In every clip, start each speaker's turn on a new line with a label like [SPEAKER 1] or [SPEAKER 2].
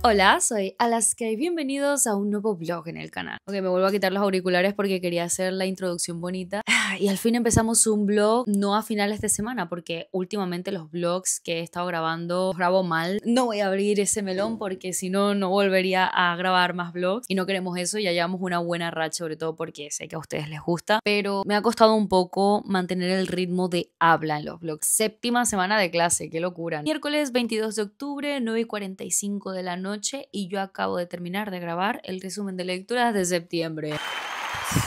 [SPEAKER 1] Hola, soy Alaska y bienvenidos a un nuevo vlog en el canal. Ok, me vuelvo a quitar los auriculares porque quería hacer la introducción bonita. Y al fin empezamos un vlog, no a finales de semana, porque últimamente los vlogs que he estado grabando los grabo mal. No voy a abrir ese melón porque si no, no volvería a grabar más vlogs. Y no queremos eso, ya llevamos una buena racha, sobre todo porque sé que a ustedes les gusta. Pero me ha costado un poco mantener el ritmo de habla en los vlogs. Séptima semana de clase, qué locura. Miércoles 22 de octubre, 9:45 de la noche. Y yo acabo de terminar de grabar el resumen de lecturas de septiembre.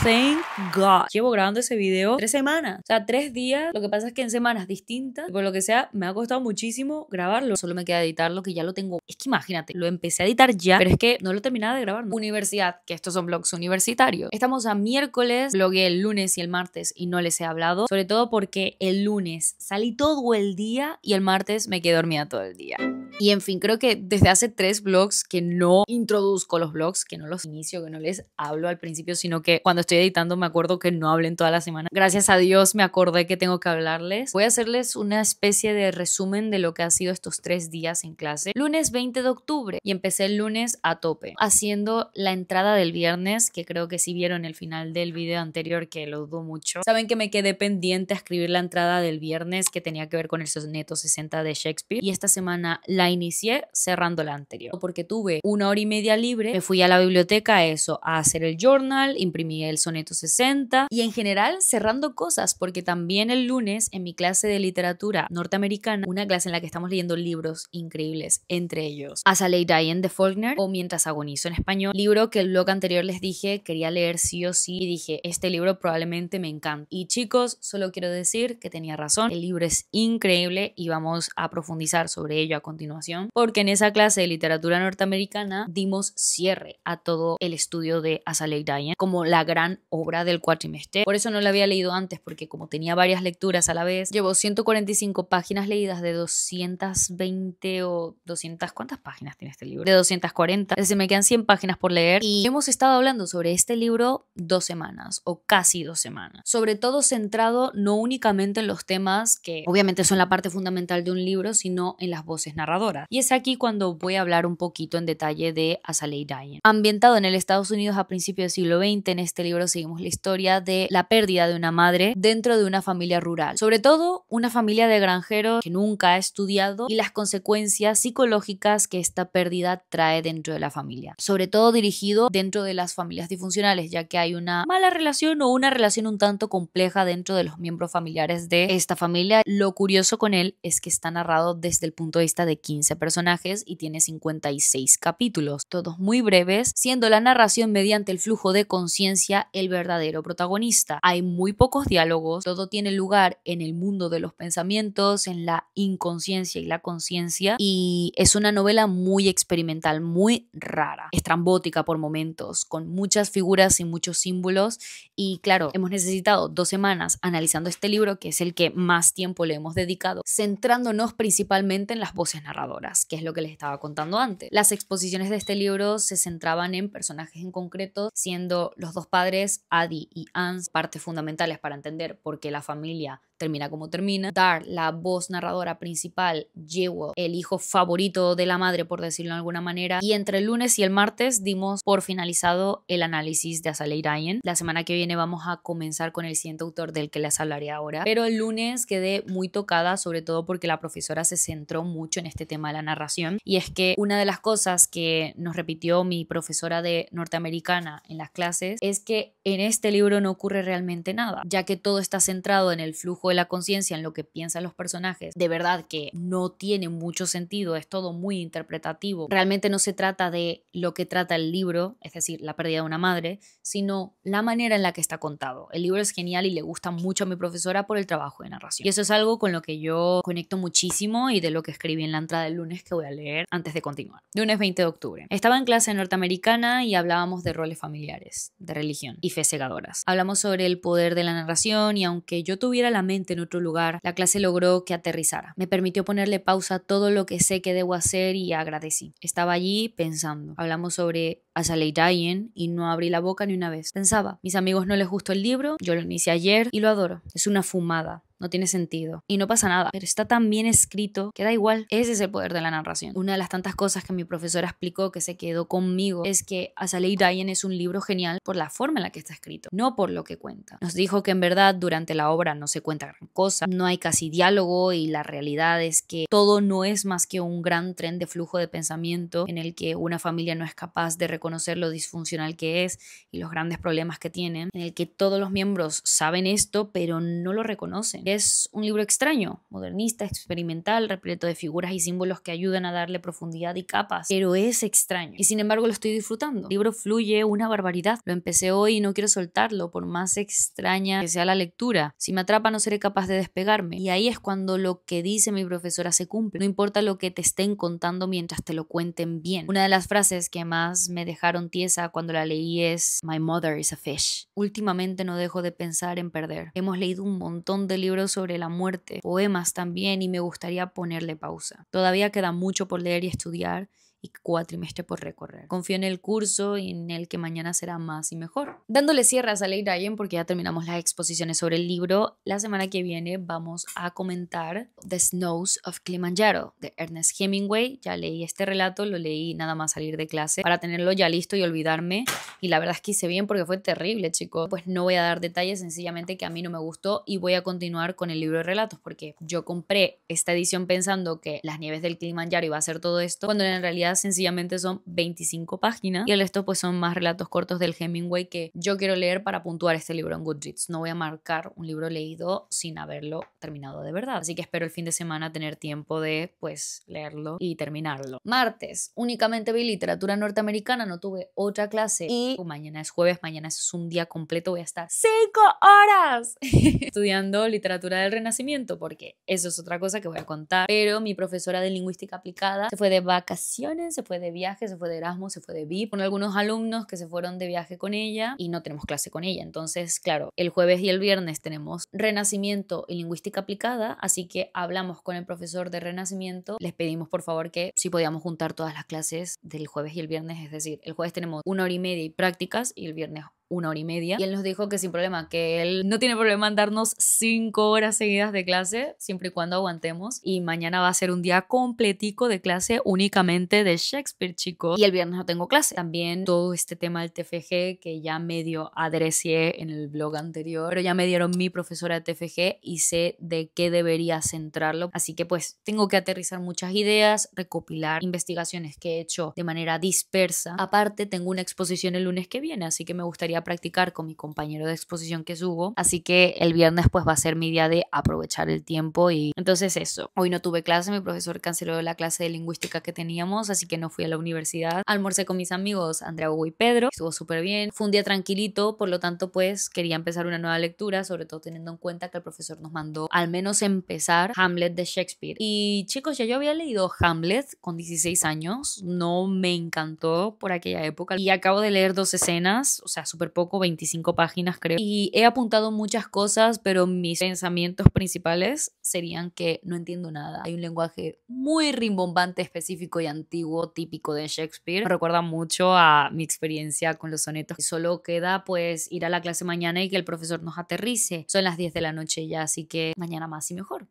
[SPEAKER 1] Thank God. Llevo grabando ese video 3 semanas. O sea, 3 días. Lo que pasa es que en semanas distintas, por lo que sea, me ha costado muchísimo grabarlo. Solo me queda editarlo, que ya lo tengo. Es que imagínate, lo empecé a editar ya, pero es que no lo terminaba de grabar. Universidad, que estos son vlogs universitarios. Estamos a miércoles, vlogué el lunes y el martes y no les he hablado. Sobre todo porque el lunes salí todo el día y el martes me quedé dormida todo el día. Y en fin, creo que desde hace 3 vlogs que no introduzco los vlogs, que no los inicio, que no les hablo al principio, sino que cuando estoy editando me acuerdo que no hablen toda la semana. Gracias a Dios me acordé que tengo que hablarles. Voy a hacerles una especie de resumen de lo que ha sido estos 3 días en clase. Lunes 20 de octubre y empecé el lunes a tope, haciendo la entrada del viernes, que creo que si vieron el final del video anterior, que lo dudo mucho, saben que me quedé pendiente a escribir la entrada del viernes que tenía que ver con el soneto 60 de Shakespeare, y esta semana la inicié cerrando la anterior. Porque tuve 1 hora y media libre, me fui a la biblioteca a hacer el journal, imprimí el soneto 60 y en general cerrando cosas, porque también el lunes en mi clase de literatura norteamericana, una clase en la que estamos leyendo libros increíbles, entre ellos As I Lay Dying de Faulkner o Mientras agonizo en español, libro que el vlog anterior les dije quería leer sí o sí, y dije este libro probablemente me encanta. Y chicos, solo quiero decir que tenía razón, el libro es increíble y vamos a profundizar sobre ello a continuación, porque en esa clase de literatura norteamericana dimos cierre a todo el estudio de As I Lay Dying como la gran obra del cuatrimestre. Por eso no la había leído antes, porque como tenía varias lecturas a la vez, llevo 145 páginas leídas de 220 o 200, ¿cuántas páginas tiene este libro? De 240, es decir, me quedan 100 páginas por leer y hemos estado hablando sobre este libro 2 semanas o casi 2 semanas, sobre todo centrado no únicamente en los temas que obviamente son la parte fundamental de un libro, sino en las voces narradoras. Y es aquí cuando voy a hablar un poquito en detalle de As I Lay Dying. Ambientado en el Estados Unidos a principios del siglo XX, en este libro seguimos la historia de la pérdida de una madre dentro de una familia rural, sobre todo una familia de granjeros que nunca ha estudiado, y las consecuencias psicológicas que esta pérdida trae dentro de la familia, sobre todo dirigido dentro de las familias disfuncionales, ya que hay una mala relación o una relación un tanto compleja dentro de los miembros familiares de esta familia. Lo curioso con él es que está narrado desde el punto de vista de 15 personajes y tiene 56 capítulos, todos muy breves, siendo la narración mediante el flujo de conciencia el verdadero protagonista. Hay muy pocos diálogos, todo tiene lugar en el mundo de los pensamientos, en la inconsciencia y la conciencia, y es una novela muy experimental, muy rara, estrambótica por momentos, con muchas figuras y muchos símbolos. Y claro, hemos necesitado 2 semanas analizando este libro, que es el que más tiempo le hemos dedicado, centrándonos principalmente en las voces narradoras, que es lo que les estaba contando antes. Las exposiciones de este libro se centraban en personajes en concreto, siendo los 2 padres, Addie y Ans, partes fundamentales para entender por qué la familia termina como termina. Dar, la voz narradora principal, Jewel, el hijo favorito de la madre, por decirlo de alguna manera. Y entre el lunes y el martes dimos por finalizado el análisis de As I Lay Dying. La semana que viene vamos a comenzar con el siguiente autor del que les hablaré ahora, pero el lunes quedé muy tocada, sobre todo porque la profesora se centró mucho en este tema de la narración, y es que una de las cosas que nos repitió mi profesora de norteamericana en las clases es que en este libro no ocurre realmente nada, ya que todo está centrado en el flujo de la conciencia, en lo que piensan los personajes. De verdad que no tiene mucho sentido, es todo muy interpretativo. Realmente no se trata de lo que trata el libro, es decir, la pérdida de una madre, sino la manera en la que está contado. El libro es genial y le gusta mucho a mi profesora por el trabajo de narración. Y eso es algo con lo que yo conecto muchísimo y de lo que escribí en la entrada del lunes, que voy a leer antes de continuar. Lunes 20 de octubre. Estaba en clase norteamericana y hablábamos de roles familiares, de religión y fe cegadoras. Hablamos sobre el poder de la narración, y aunque yo tuviera la mente mente en otro lugar. La clase logró que aterrizara. Me permitió ponerle pausa a todo lo que sé que debo hacer y agradecí. Estaba allí pensando. Hablamos sobre Azalea Dayen y no abrí la boca ni una vez. Pensaba, mis amigos no les gustó el libro, yo lo inicié ayer y lo adoro. Es una fumada. No tiene sentido. Y no pasa nada. Pero está tan bien escrito que da igual. Ese es el poder de la narración. Una de las tantas cosas que mi profesora explicó que se quedó conmigo es que Azalea Dayen es un libro genial por la forma en la que está escrito, no por lo que cuenta. Nos dijo que en verdad durante la obra no se cuenta gran cosa, no hay casi diálogo y la realidad es que todo no es más que un gran tren de flujo de pensamiento en el que una familia no es capaz de reconocer lo disfuncional que es y los grandes problemas que tienen, en el que todos los miembros saben esto pero no lo reconocen. Es un libro extraño, modernista, experimental, repleto de figuras y símbolos que ayudan a darle profundidad y capas, pero es extraño y sin embargo lo estoy disfrutando. El libro fluye una barbaridad. Lo empecé hoy y no quiero soltarlo por más extraña que sea la lectura. Si me atrapa no seré capaz de despegarme y ahí es cuando lo que dice mi profesora se cumple. No importa lo que te estén contando mientras te lo cuenten bien. Una de las frases que más me dejaron tiesa cuando la leí es My mother is a fish. Últimamente no dejo de pensar en perder. Hemos leído un montón de libros sobre la muerte, poemas también y me gustaría ponerle pausa. Todavía queda mucho por leer y estudiar y cuatrimestre por recorrer. Confío en el curso y en el que mañana será más y mejor. Dándole cierre a Azalea Dayen porque ya terminamos las exposiciones sobre el libro, la semana que viene vamos a comentar The Snows of Kilimanjaro de Ernest Hemingway. Ya leí este relato, lo leí nada más salir de clase para tenerlo ya listo y olvidarme y la verdad es que hice bien porque fue terrible, chicos. Pues no voy a dar detalles, sencillamente que a mí no me gustó y voy a continuar con el libro de relatos porque yo compré esta edición pensando que Las nieves del Kilimanjaro iba a ser todo esto, cuando en realidad sencillamente son 25 páginas y el resto pues son más relatos cortos del Hemingway que yo quiero leer para puntuar este libro en Goodreads. No voy a marcar un libro leído sin haberlo terminado de verdad, así que espero el fin de semana tener tiempo de pues leerlo y terminarlo. Martes, únicamente vi literatura norteamericana, no tuve otra clase y mañana es jueves, mañana es un día completo, voy a estar 5 horas estudiando literatura del Renacimiento porque eso es otra cosa que voy a contar, pero mi profesora de lingüística aplicada se fue de vacaciones, se fue de viaje, se fue de Erasmus, se fue de VIP con algunos alumnos que se fueron de viaje con ella y no tenemos clase con ella. Entonces, claro, el jueves y el viernes tenemos Renacimiento y lingüística aplicada, así que hablamos con el profesor de Renacimiento, les pedimos por favor que si podíamos juntar todas las clases del jueves y el viernes, es decir, el jueves tenemos 1 hora y media y prácticas y el viernes 1 hora y media y él nos dijo que sin problema, que él no tiene problema en darnos 5 horas seguidas de clase siempre y cuando aguantemos y mañana va a ser un día completico de clase únicamente de Shakespeare, chicos, y el viernes no tengo clase. También todo este tema del TFG que ya medio adresié en el blog anterior, pero ya me dieron mi profesora de TFG y sé de qué debería centrarlo, así que pues tengo que aterrizar muchas ideas, recopilar investigaciones que he hecho de manera dispersa. Aparte tengo una exposición el lunes que viene, así que me gustaría practicar con mi compañero de exposición que subo, así que el viernes pues va a ser mi día de aprovechar el tiempo y entonces eso. Hoy no tuve clase, mi profesor canceló la clase de lingüística que teníamos, así que no fui a la universidad. Almorcé con mis amigos Andrea, Hugo y Pedro, estuvo súper bien, fue un día tranquilito, por lo tanto pues quería empezar una nueva lectura, sobre todo teniendo en cuenta que el profesor nos mandó al menos empezar Hamlet de Shakespeare y chicos, ya yo había leído Hamlet con 16 años, no me encantó por aquella época y acabo de leer 2 escenas, o sea, súper poco, 25 páginas creo, y he apuntado muchas cosas, pero mis pensamientos principales serían que no entiendo nada. Hay un lenguaje muy rimbombante, específico y antiguo, típico de Shakespeare. Me recuerda mucho a mi experiencia con los sonetos. Solo queda pues ir a la clase mañana y que el profesor nos aterrice. Son las 10 de la noche ya, así que mañana más y mejor.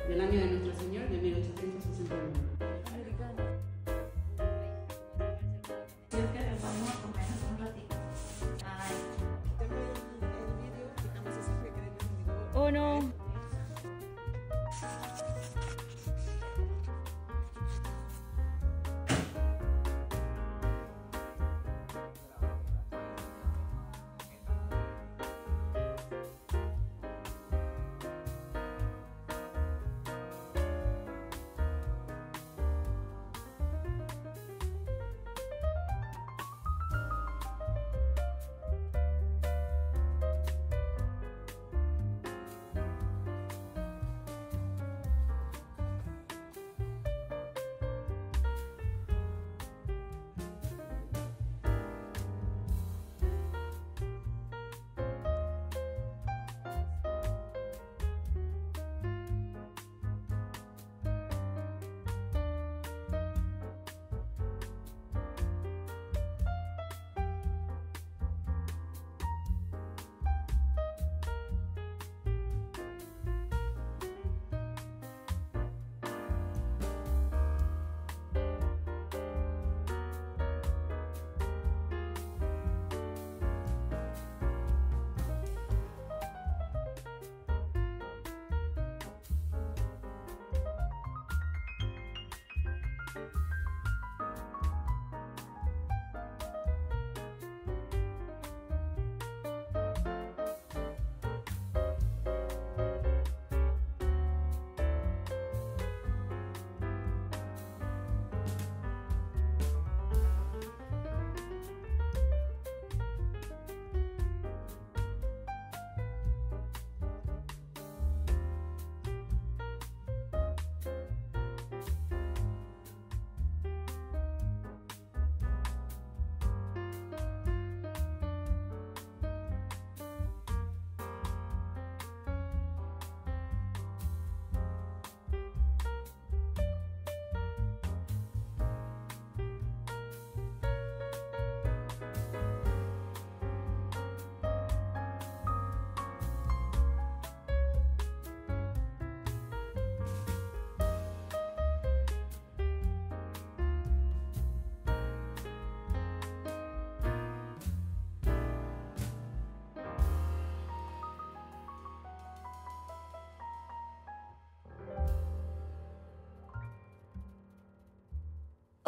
[SPEAKER 2] Del año de Nuestro Señor de 1861. Vamos a comer un ratito.
[SPEAKER 1] Oh no.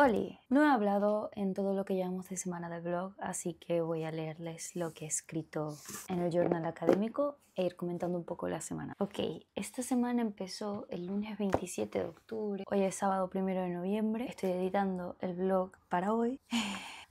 [SPEAKER 1] Oli, no he hablado en todo lo que llevamos de semana de vlog, así que voy a leerles lo que he escrito en el journal académico e ir comentando un poco la semana. Ok, esta semana empezó el lunes 27 de octubre, hoy es sábado 1 de noviembre, estoy editando el vlog para hoy.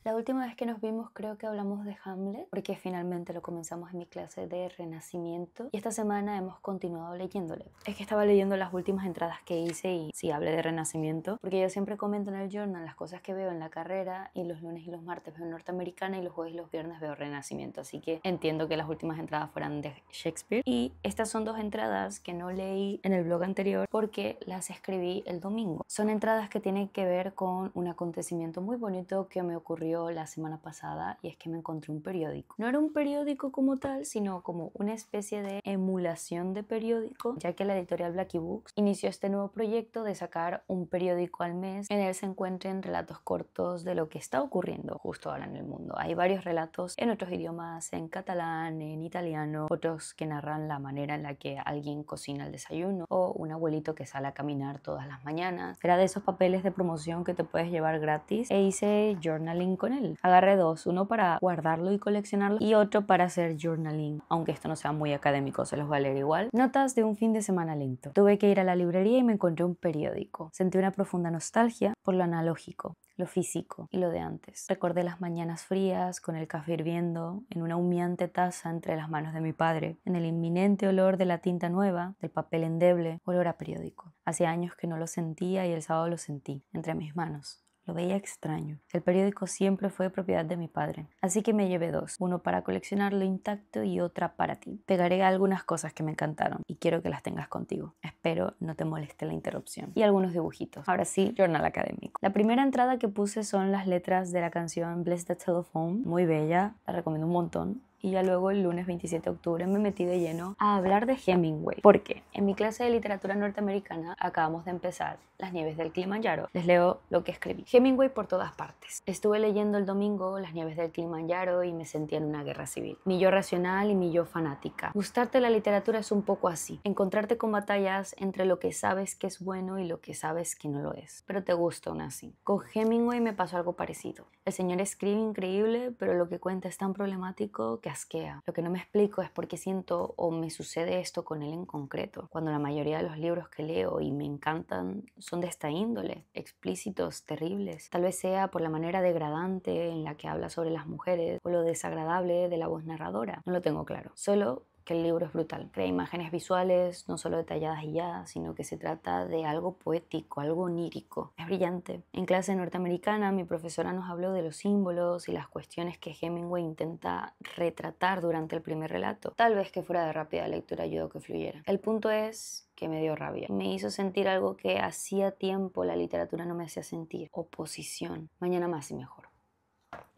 [SPEAKER 1] La última vez que nos vimos creo que hablamos de Hamlet, porque finalmente lo comenzamos en mi clase de Renacimiento y esta semana hemos continuado leyéndole. Es que estaba leyendo las últimas entradas que hice y sí, hablé de Renacimiento, porque yo siempre comento en el journal las cosas que veo en la carrera y los lunes y los martes veo Norteamericana y los jueves y los viernes veo Renacimiento, así que entiendo que las últimas entradas fueran de Shakespeare y estas son dos entradas que no leí en el blog anterior porque las escribí el domingo. Son entradas que tienen que ver con un acontecimiento muy bonito que me ocurrió la semana pasada y es que me encontré un periódico. No era un periódico como tal, sino como una especie de emulación de periódico, ya que la editorial Blackie Books inició este nuevo proyecto de sacar un periódico al mes. En él se encuentran relatos cortos de lo que está ocurriendo justo ahora en el mundo. Hay varios relatos en otros idiomas, en catalán, en italiano, otros que narran la manera en la que alguien cocina el desayuno o un abuelito que sale a caminar todas las mañanas. Era de esos papeles de promoción que te puedes llevar gratis e hice journaling con él. Agarré dos, uno para guardarlo y coleccionarlo y otro para hacer journaling, aunque esto no sea muy académico, se los voy a leer igual. Notas de un fin de semana lento. Tuve que ir a la librería y me encontré un periódico. Sentí una profunda nostalgia por lo analógico, lo físico y lo de antes. Recordé las mañanas frías con el café hirviendo en una humeante taza entre las manos de mi padre, en el inminente olor de la tinta nueva, del papel endeble, olor a periódico. Hacía años que no lo sentía y el sábado lo sentí entre mis manos. Lo veía extraño. El periódico siempre fue propiedad de mi padre, así que me llevé dos, uno para coleccionarlo intacto y otra para ti. Pegaré algunas cosas que me encantaron y quiero que las tengas contigo. Espero no te moleste la interrupción. Y algunos dibujitos. Ahora sí, journal académico. La primera entrada que puse son las letras de la canción Bless the Telephone, muy bella, la recomiendo un montón. Y ya luego el lunes 27 de octubre me metí de lleno a hablar de Hemingway. Porque en mi clase de literatura norteamericana acabamos de empezar Las nieves del Kilimanjaro. Les leo lo que escribí. Hemingway por todas partes. Estuve leyendo el domingo Las nieves del Kilimanjaro y me sentía en una guerra civil. Mi yo racional y mi yo fanática. Gustarte la literatura es un poco así. Encontrarte con batallas entre lo que sabes que es bueno y lo que sabes que no lo es. Pero te gusta aún así. Con Hemingway me pasó algo parecido. El señor escribe increíble, pero lo que cuenta es tan problemático que asquea. Lo que no me explico es por qué siento o me sucede esto con él en concreto, cuando la mayoría de los libros que leo y me encantan son de esta índole, explícitos, terribles. Tal vez sea por la manera degradante en la que habla sobre las mujeres o lo desagradable de la voz narradora. No lo tengo claro. Solo que el libro es brutal. Crea imágenes visuales, no solo detalladas y ya, sino que se trata de algo poético, algo onírico. Es brillante. En clase norteamericana, mi profesora nos habló de los símbolos y las cuestiones que Hemingway intenta retratar durante el primer relato. Tal vez que fuera de rápida lectura ayudó que fluyera. El punto es que me dio rabia. Me hizo sentir algo que hacía tiempo la literatura no me hacía sentir. Oposición. Mañana más y mejor.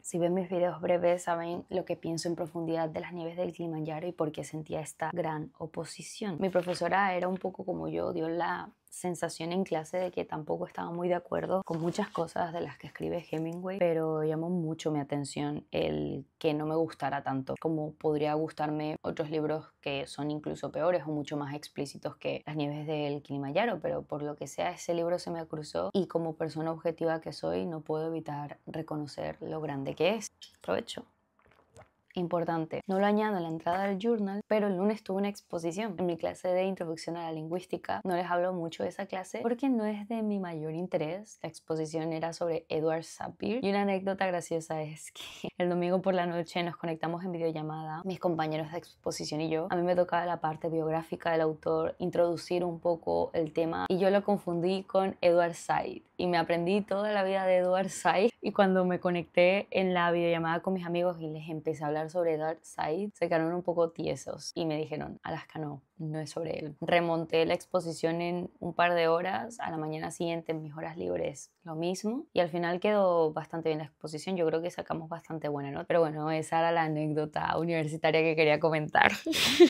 [SPEAKER 1] Si ven mis videos breves, saben lo que pienso en profundidad de las nieves del Kilimanjaro y por qué sentía esta gran oposición. Mi profesora era un poco como yo, dio la sensación en clase de que tampoco estaba muy de acuerdo con muchas cosas de las que escribe Hemingway, pero llamó mucho mi atención el que no me gustara tanto, como podría gustarme otros libros que son incluso peores o mucho más explícitos que Las nieves del Kilimanjaro, pero por lo que sea ese libro se me cruzó y como persona objetiva que soy no puedo evitar reconocer lo grande que es. Provecho. Importante, no lo añado en la entrada del journal, pero el lunes tuve una exposición. En mi clase de Introducción a la Lingüística no les hablo mucho de esa clase porque no es de mi mayor interés. La exposición era sobre Edward Sapir y una anécdota graciosa es que el domingo por la noche nos conectamos en videollamada, mis compañeros de exposición y yo. A mí me tocaba la parte biográfica del autor, introducir un poco el tema y yo lo confundí con Edward Said y me aprendí toda la vida de Edward Said y cuando me conecté en la videollamada con mis amigos y les empecé a hablar sobre Edward Said, se quedaron un poco tiesos y me dijeron, Alaska, no es sobre él. Remonté la exposición en un par de horas, a la mañana siguiente en mis horas libres lo mismo y al final quedó bastante bien la exposición, yo creo que sacamos bastante buena nota, pero bueno, esa era la anécdota universitaria que quería comentar.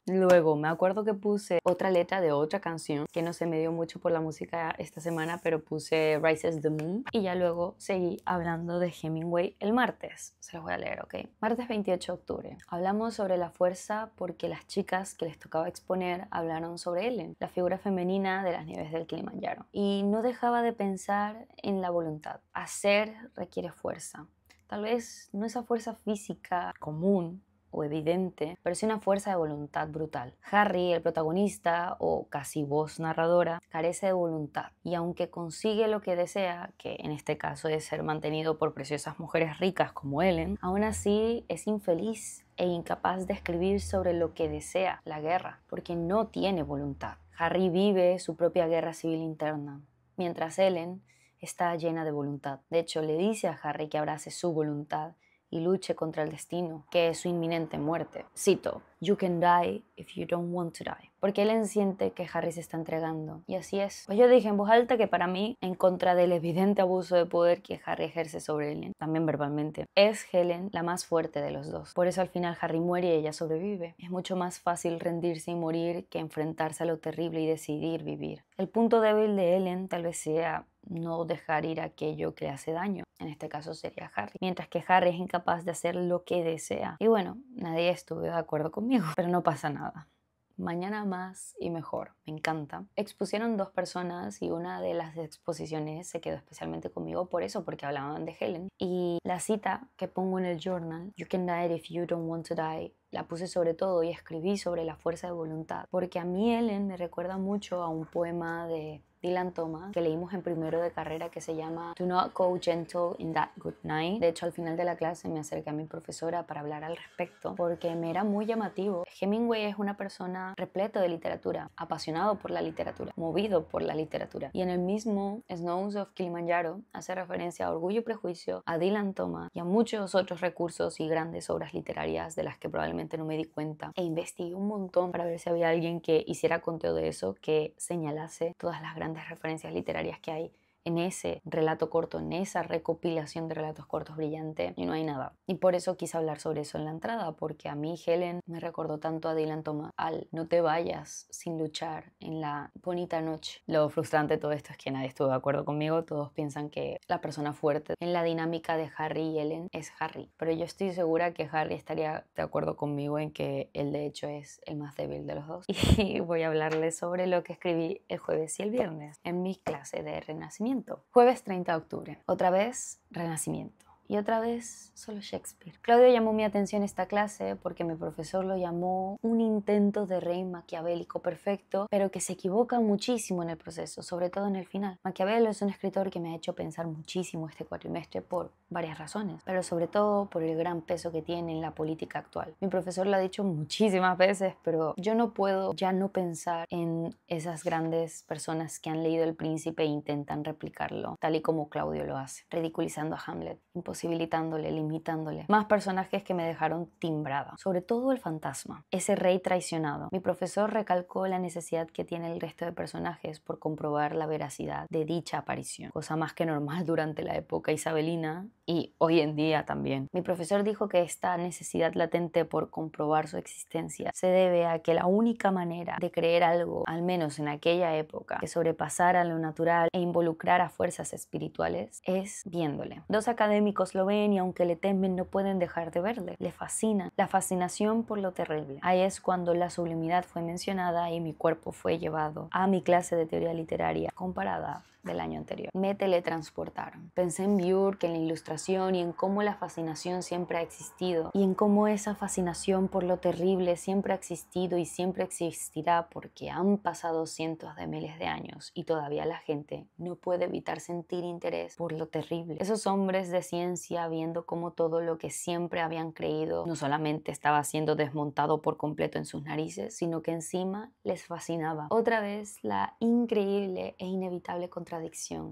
[SPEAKER 1] Luego me acuerdo que puse otra letra de otra canción que no se me dio mucho por la música esta semana, pero puse Rises the Moon y ya luego seguí hablando de Hemingway el martes. Se los voy a leer, ¿ok? Martes 28 de octubre. Hablamos sobre la fuerza porque las chicas que les tocaba exponer hablaron sobre Ellen, la figura femenina de las nieves del Kilimanjaro. Y no dejaba de pensar en la voluntad. Hacer requiere fuerza. Tal vez no esa fuerza física común o evidente, pero sí una fuerza de voluntad brutal. Harry, el protagonista, o casi voz narradora, carece de voluntad y aunque consigue lo que desea, que en este caso es ser mantenido por preciosas mujeres ricas como Ellen, aún así es infeliz e incapaz de escribir sobre lo que desea, la guerra, porque no tiene voluntad. Harry vive su propia guerra civil interna, mientras Ellen está llena de voluntad. De hecho, le dice a Harry que abrace su voluntad y luche contra el destino, que es su inminente muerte. Cito, "You can die if you don't want to die", porque Ellen siente que Harry se está entregando. Y así es. Pues yo dije en voz alta que para mí, en contra del evidente abuso de poder que Harry ejerce sobre Ellen, también verbalmente, es Helen la más fuerte de los dos. Por eso al final Harry muere y ella sobrevive. Es mucho más fácil rendirse y morir que enfrentarse a lo terrible y decidir vivir. El punto débil de Ellen tal vez sea no dejar ir aquello que le hace daño. En este caso sería Harry. Mientras que Harry es incapaz de hacer lo que desea. Y bueno, nadie estuvo de acuerdo conmigo, pero no pasa nada. Mañana más y mejor, me encanta. Expusieron dos personas y una de las exposiciones se quedó especialmente conmigo por eso, porque hablaban de Helen. Y la cita que pongo en el journal, "You can die if you don't want to die", la puse sobre todo y escribí sobre la fuerza de voluntad, porque a mí Ellen me recuerda mucho a un poema de Dylan Thomas que leímos en primero de carrera que se llama "Do not go gentle in that good night". De hecho, al final de la clase me acerqué a mi profesora para hablar al respecto porque me era muy llamativo. Hemingway es una persona repleto de literatura, apasionado por la literatura, movido por la literatura. Y en el mismo Snows of Kilimanjaro hace referencia a Orgullo y Prejuicio, a Dylan Thomas y a muchos otros recursos y grandes obras literarias de las que probablemente no me di cuenta. E investigué un montón para ver si había alguien que hiciera conteo de eso, que señalase todas las grandes referencias literarias que hay en ese relato corto, en esa recopilación de relatos cortos brillante, y no hay nada. Y por eso quise hablar sobre eso en la entrada, porque a mí Helen me recordó tanto a Dylan Thomas al no te vayas sin luchar en la bonita noche. Lo frustrante de todo esto es que nadie estuvo de acuerdo conmigo. Todos piensan que la persona fuerte en la dinámica de Harry y Ellen es Harry, pero yo estoy segura que Harry estaría de acuerdo conmigo en que él de hecho es el más débil de los dos. Y voy a hablarles sobre lo que escribí el jueves y el viernes en mi clase de Renacimiento. Jueves 30 de octubre. Otra vez Renacimiento. Y otra vez solo Shakespeare. Claudio llamó mi atención esta clase porque mi profesor lo llamó un intento de rey maquiavélico perfecto, pero que se equivoca muchísimo en el proceso, sobre todo en el final. Maquiavelo es un escritor que me ha hecho pensar muchísimo este cuatrimestre por varias razones, pero sobre todo por el gran peso que tiene en la política actual. Mi profesor lo ha dicho muchísimas veces, pero yo no puedo ya no pensar en esas grandes personas que han leído El Príncipe e intentan replicarlo, tal y como Claudio lo hace, ridiculizando a Hamlet, imposibilitándole, limitándole. Más personajes que me dejaron timbrada, sobre todo el fantasma, ese rey traicionado. Mi profesor recalcó la necesidad que tiene el resto de personajes por comprobar la veracidad de dicha aparición, cosa más que normal durante la época isabelina y hoy en día también. Mi profesor dijo que esta necesidad latente por comprobar su existencia se debe a que la única manera de creer algo, al menos en aquella época, que sobrepasara lo natural e involucrara fuerzas espirituales, es viéndole. Dos académicos lo ven y aunque le temen no pueden dejar de verle. Le fascina. La fascinación por lo terrible. Ahí es cuando la sublimidad fue mencionada y mi cuerpo fue llevado a mi clase de teoría literaria comparada del año anterior. Me teletransportaron. Pensé en Björk, en la ilustración y en cómo la fascinación siempre ha existido y en cómo esa fascinación por lo terrible siempre ha existido y siempre existirá porque han pasado cientos de miles de años y todavía la gente no puede evitar sentir interés por lo terrible. Esos hombres de ciencia viendo cómo todo lo que siempre habían creído no solamente estaba siendo desmontado por completo en sus narices, sino que encima les fascinaba. Otra vez la increíble e inevitable contradicción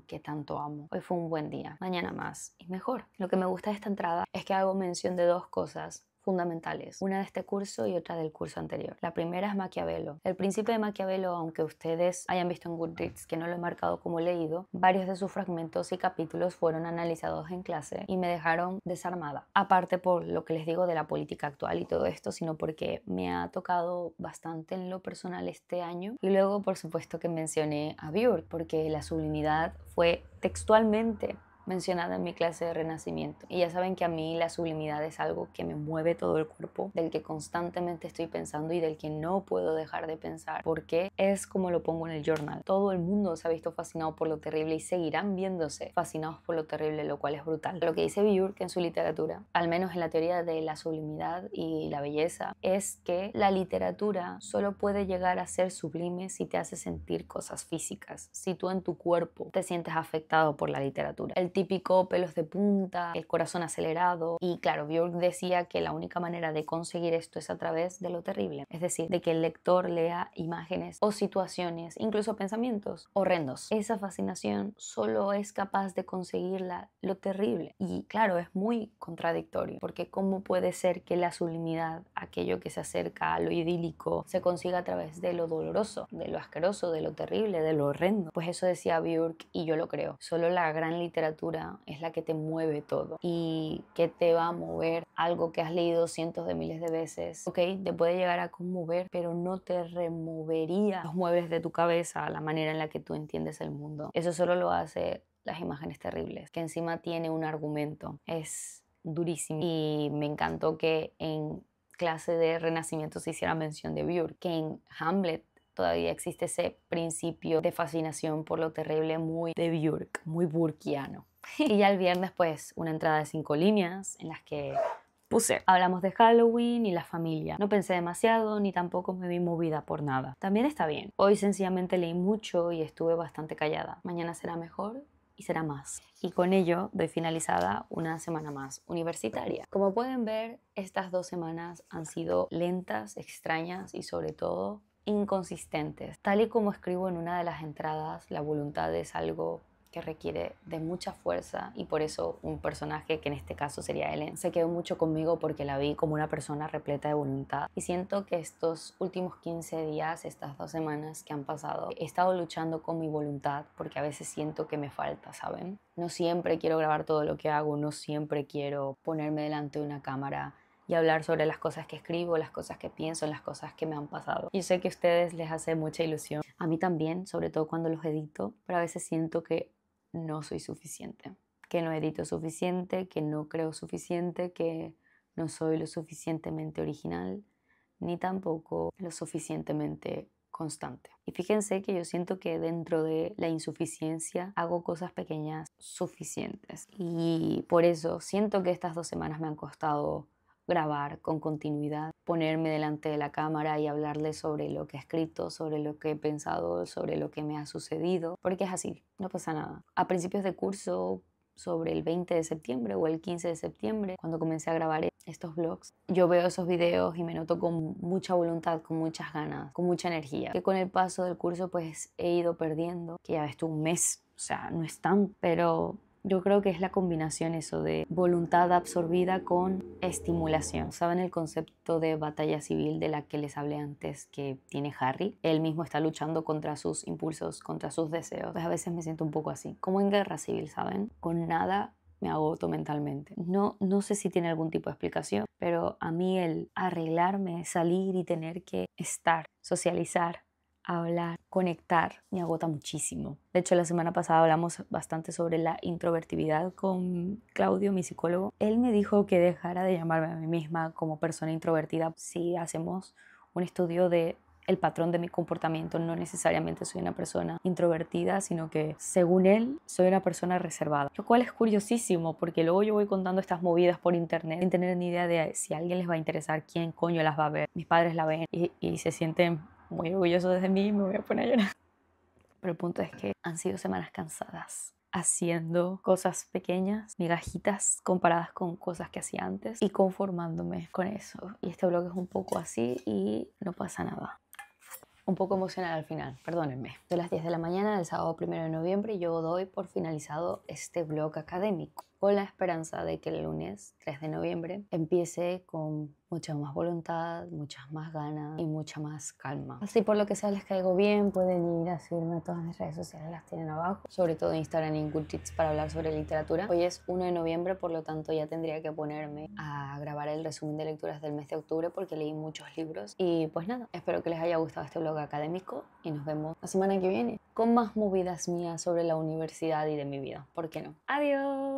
[SPEAKER 1] que tanto amo. Hoy fue un buen día, mañana más y mejor. Lo que me gusta de esta entrada es que hago mención de dos cosas fundamentales, una de este curso y otra del curso anterior. La primera es Maquiavelo. El Príncipe de Maquiavelo, aunque ustedes hayan visto en Goodreads que no lo he marcado como leído, varios de sus fragmentos y capítulos fueron analizados en clase y me dejaron desarmada. Aparte por lo que les digo de la política actual y todo esto, sino porque me ha tocado bastante en lo personal este año. Y luego, por supuesto, que mencioné a Björk, porque la sublimidad fue textualmente mencionada en mi clase de Renacimiento. Y ya saben que a mí la sublimidad es algo que me mueve todo el cuerpo, del que constantemente estoy pensando y del que no puedo dejar de pensar, porque es como lo pongo en el journal. Todo el mundo se ha visto fascinado por lo terrible y seguirán viéndose fascinados por lo terrible, lo cual es brutal. Lo que dice Björk en su literatura, al menos en la teoría de la sublimidad y la belleza, es que la literatura solo puede llegar a ser sublime si te hace sentir cosas físicas, si tú en tu cuerpo te sientes afectado por la literatura. El típico pelos de punta, el corazón acelerado. Y claro, Björk decía que la única manera de conseguir esto es a través de lo terrible, es decir, de que el lector lea imágenes o situaciones, incluso pensamientos horrendos. Esa fascinación solo es capaz de conseguirla lo terrible. Y claro, es muy contradictorio, porque ¿cómo puede ser que la sublimidad, aquello que se acerca a lo idílico, se consiga a través de lo doloroso, de lo asqueroso, de lo terrible, de lo horrendo? Pues eso decía Björk y yo lo creo. Solo la gran literatura es la que te mueve todo y que te va a mover algo que has leído cientos de miles de veces. Ok, te puede llegar a conmover, pero no te removería los muebles de tu cabeza, la manera en la que tú entiendes el mundo. Eso solo lo hace las imágenes terribles, que encima tiene un argumento. Es durísimo y me encantó que en clase de Renacimiento se hiciera mención de Björk, que en Hamlet todavía existe ese principio de fascinación por lo terrible muy de Björk, muy burkiano. Y ya el viernes pues una entrada de 5 líneas en las que puse hablamos de Halloween y la familia. No pensé demasiado ni tampoco me vi movida por nada. También está bien. Hoy sencillamente leí mucho y estuve bastante callada. Mañana será mejor y será más. Y con ello doy finalizada una semana más universitaria. Como pueden ver, estas 2 semanas han sido lentas, extrañas y sobre todo inconsistentes. Tal y como escribo en una de las entradas, la voluntad es algo que requiere de mucha fuerza y por eso un personaje que en este caso sería Ellen se quedó mucho conmigo porque la vi como una persona repleta de voluntad y siento que estos últimos 15 días, estas 2 semanas que han pasado, he estado luchando con mi voluntad porque a veces siento que me falta, ¿saben? No siempre quiero grabar todo lo que hago, no siempre quiero ponerme delante de una cámara y hablar sobre las cosas que escribo, las cosas que pienso, las cosas que me han pasado. Y sé que a ustedes les hace mucha ilusión. A mí también, sobre todo cuando los edito, pero a veces siento que no soy suficiente, que no edito suficiente, que no creo suficiente, que no soy lo suficientemente original, ni tampoco lo suficientemente constante. Y fíjense que yo siento que dentro de la insuficiencia hago cosas pequeñas suficientes. Y por eso siento que estas 2 semanas me han costado grabar con continuidad, ponerme delante de la cámara y hablarles sobre lo que he escrito, sobre lo que he pensado, sobre lo que me ha sucedido, porque es así, no pasa nada. A principios de curso, sobre el 20 de septiembre o el 15 de septiembre, cuando comencé a grabar estos vlogs, yo veo esos videos y me noto con mucha voluntad, con muchas ganas, con mucha energía, que con el paso del curso pues he ido perdiendo, que ya ves tú, un mes, o sea, no es tan, pero yo creo que es la combinación eso de voluntad absorbida con estimulación. ¿Saben el concepto de batalla civil de la que les hablé antes que tiene Harry? Él mismo está luchando contra sus impulsos, contra sus deseos. Pues a veces me siento un poco así, como en guerra civil, ¿saben? Con nada me agoto mentalmente. No sé si tiene algún tipo de explicación, pero a mí el arreglarme, salir y tener que estar, socializar, hablar, conectar, me agota muchísimo. De hecho, la semana pasada hablamos bastante sobre la introvertibilidad con Claudio, mi psicólogo. Él me dijo que dejara de llamarme a mí misma como persona introvertida. Si hacemos un estudio de el patrón de mi comportamiento, no necesariamente soy una persona introvertida, sino que según él soy una persona reservada, lo cual es curiosísimo porque luego yo voy contando estas movidas por internet sin tener ni idea de si a alguien les va a interesar, quién coño las va a ver. Mis padres la ven y se sienten muy orgullosos de mí y me voy a poner a llorar. Pero el punto es que han sido semanas cansadas, haciendo cosas pequeñas, migajitas comparadas con cosas que hacía antes y conformándome con eso. Y este blog es un poco así y no pasa nada. Un poco emocional al final, perdónenme. De las 10 de la mañana del sábado 1 de noviembre yo doy por finalizado este blog académico, con la esperanza de que el lunes 3 de noviembre empiece con mucha más voluntad, muchas más ganas y mucha más calma. Así por lo que sea les caigo bien, pueden ir a seguirme a todas mis redes sociales, las tienen abajo, sobre todo Instagram y Goodreads para hablar sobre literatura. Hoy es 1 de noviembre, por lo tanto ya tendría que ponerme a grabar el resumen de lecturas del mes de octubre porque leí muchos libros. Y pues nada, espero que les haya gustado este blog académico y nos vemos la semana que viene con más movidas mías sobre la universidad y de mi vida. ¿Por qué no? ¡Adiós!